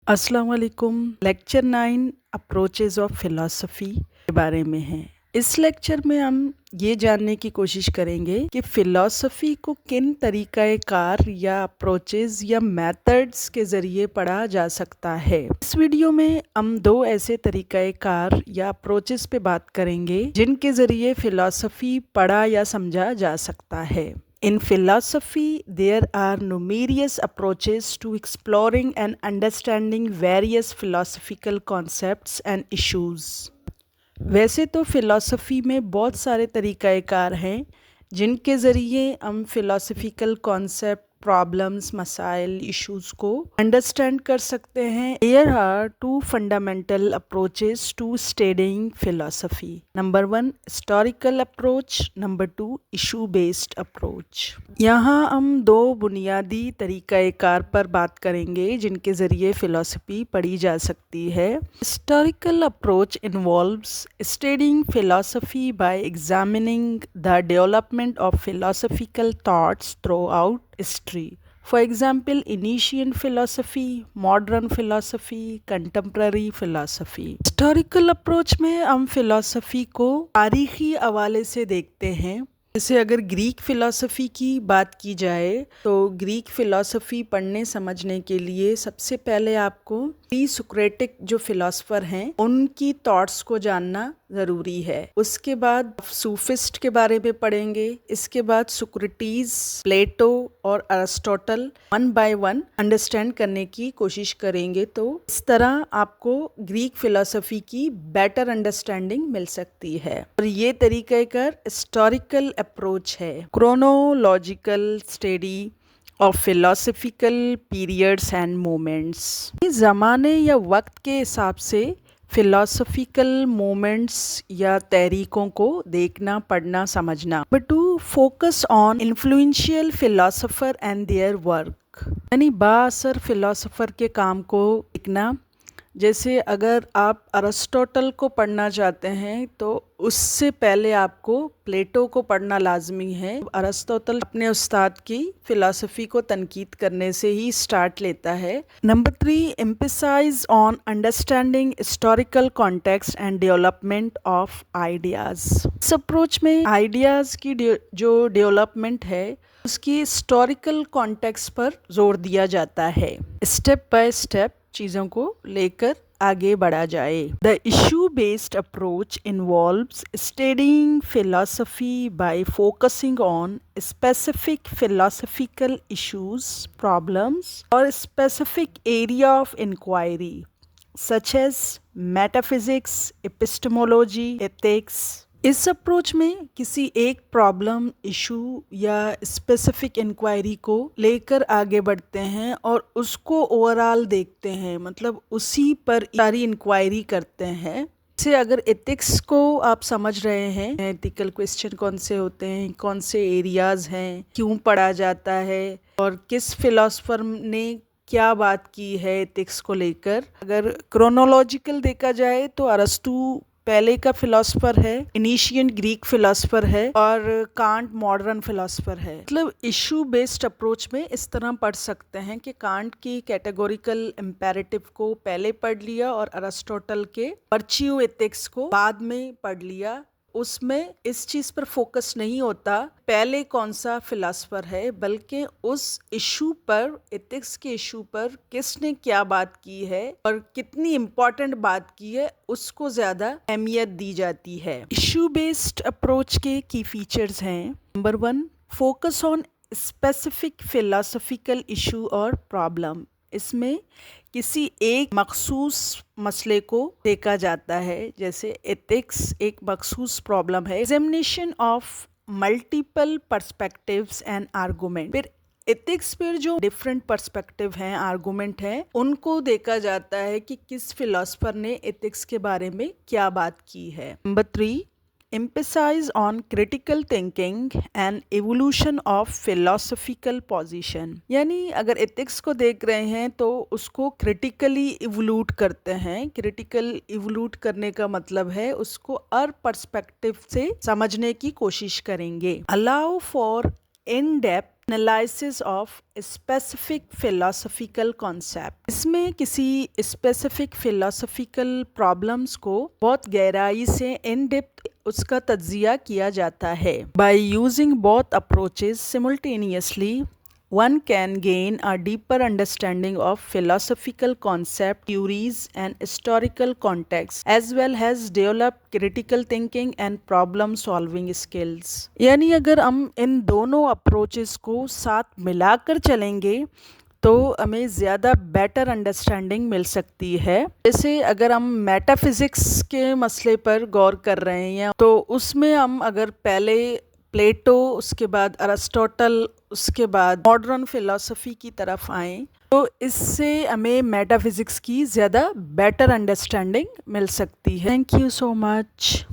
अस्सलाम वालेकुम। Lecture 9 approaches of philosophy के बारे में है। इस लेक्चर में हम ये जानने की कोशिश करेंगे कि फ़िलॉसफ़ी को किन तरीक़ाए कार या अप्रोचेस या मेथड्स के ज़रिए पढ़ा जा सकता है। इस वीडियो में हम दो ऐसे तरीक़ाए कार या अप्रोचेस पे बात करेंगे जिनके ज़रिए फ़िलॉसफ़ी पढ़ा या समझा जा सकता है। In philosophy, there are numerous approaches to exploring and understanding various philosophical concepts and issues. वैसे तो फ़िलॉसफ़ी में बहुत सारे तरीक़ाकार हैं जिनके ज़रिए हम फ़िलॉसफ़िकल कॉन्सेप्ट, प्रॉब्लम्स, मसाइल, इश्यूज़ को अंडरस्टैंड कर सकते हैं। There are two fundamental approaches to studying philosophy. Number 1, historical approach. Number 2, issue-based approach. यहाँ हम दो बुनियादी तरीक़ाकार पर बात करेंगे जिनके ज़रिए फ़िलॉसफ़ी पढ़ी जा सकती है। Historical approach involves studying philosophy by examining the development of philosophical thoughts throughout history. For example, ancient philosophy, modern philosophy, contemporary philosophy. Historical approach में हम फ़िलॉसफ़ी को तारीख़ी हवाले से देखते हैं। जैसे अगर ग्रीक फ़िलॉसफ़ी की बात की जाए तो ग्रीक फ़िलॉसफ़ी पढ़ने समझने के लिए सबसे पहले आपको प्री सोक्रेटिक जो फ़िलासफ़र हैं उनकी थॉट्स को जानना ज़रूरी है। उसके बाद सूफिस्ट के बारे में पढ़ेंगे। इसके बाद सोक्रेटिस, प्लेटो और Aristotle one by one understand करने की कोशिश करेंगे। तो इस तरह आपको ग्रीक फ़िलॉसफ़ी की बेटर अंडरस्टैंडिंग मिल सकती है। और ये तरीक़ाकार हिस्टोरिकल अप्रोच है, chronological study of philosophical periods and moments. ज़माने या वक्त के हिसाब से फिलोसफिकल मोमेंट्स या तहरीकों को देखना, पढ़ना, समझना। But to focus on influential philosopher and their work, यानी बाअसर फिलोसोफर के काम को देखना। जैसे अगर आप अरिस्टोटल को पढ़ना चाहते हैं तो उससे पहले आपको प्लेटो को पढ़ना लाजमी है। अरिस्टोटल अपने उस्ताद की फ़िलासफ़ी को तनकीद करने से ही स्टार्ट लेता है। Number 3, emphasise on understanding historical context and development of ideas. इस अप्रोच में आइडियाज़ की जो डेवलपमेंट है उसकी हिस्टोरिकल कॉन्टेक्स्ट पर जोर दिया जाता है। स्टेप बाय स्टेप चीज़ों को लेकर आगे बढ़ा जाए। The issue based approach involves studying philosophy by focusing on specific philosophical issues, problems और specific area of inquiry such as metaphysics, epistemology, ethics. इस अप्रोच में किसी एक प्रॉब्लम, इशू या स्पेसिफिक इंक्वायरी को लेकर आगे बढ़ते हैं और उसको ओवरऑल देखते हैं, मतलब उसी पर सारी इंक्वायरी करते हैं। जैसे अगर एथिक्स को आप समझ रहे हैं, एथिकल क्वेश्चन कौन से होते हैं, कौन से एरियाज़ हैं, क्यों पढ़ा जाता है और किस फिलोसफर ने क्या बात की है एथिक्स को लेकर। अगर क्रोनोलॉजिकल देखा जाए तो अरस्तू पहले का फिलोसफर है, इनिशियन ग्रीक फिलोसफर है और कांट मॉडर्न फिलोसफर है। मतलब इशू बेस्ड अप्रोच में इस तरह पढ़ सकते हैं कि कांट की कैटेगोरिकल इम्पेरेटिव को पहले पढ़ लिया और अरिस्टोटल के वर्च्यू एथिक्स को बाद में पढ़ लिया। उसमें इस चीज़ पर फोकस नहीं होता पहले कौन सा फिलासफर है, बल्कि उस इशू पर, एथिक्स के इशू पर किसने क्या बात की है और कितनी इम्पोर्टेंट बात की है उसको ज़्यादा अहमियत दी जाती है। इशू बेस्ड अप्रोच के की फीचर्स हैं। Number 1, focus on specific philosophical issue और प्रॉब्लम। इसमें किसी एक मखसूस मसले को देखा जाता है। जैसे एथिक्स एक मखसूस प्रॉब्लम है, examination of multiple perspectives and argument. फिर एथिक्स पर जो डिफरेंट पर्सपेक्टिव हैं, आर्गुमेंट हैं, उनको देखा जाता है कि किस फिलोसफर ने एथिक्स के बारे में क्या बात की है। Number 3, emphasize on critical thinking and evolution of philosophical position। यानी अगर एथिक्स को देख रहे हैं तो उसको क्रिटिकली इवोल्यूट करते हैं। क्रिटिकल इवोल्यूट करने का मतलब है उसको हर पर्सपेक्टिव से समझने की कोशिश करेंगे। Allow for in depth Analysis of specific philosophical concept. इसमें किसी specific philosophical problems को बहुत गहराई से in depth उसका तज्जिया किया जाता है. By using both approaches simultaneously, one can gain a deeper understanding of philosophical concept, theories, and historical context, as well as develop critical thinking and problem solving skills. यानी अगर हम इन दोनों अप्रोचेस को साथ मिलाकर चलेंगे तो हमें ज़्यादा बेटर अंडरस्टैंडिंग मिल सकती है. जैसे अगर हम मेटाफिज़िक्स के मसले पर गौर कर रहे हैं तो उसमें हम अगर पहले प्लेटो, उसके बाद अरिस्टोटल, उसके बाद मॉडर्न फ़िलॉसफी की तरफ आएँ तो इससे हमें मेटाफिज़िक्स की ज़्यादा बेटर अंडरस्टैंडिंग मिल सकती है. Thank you so much.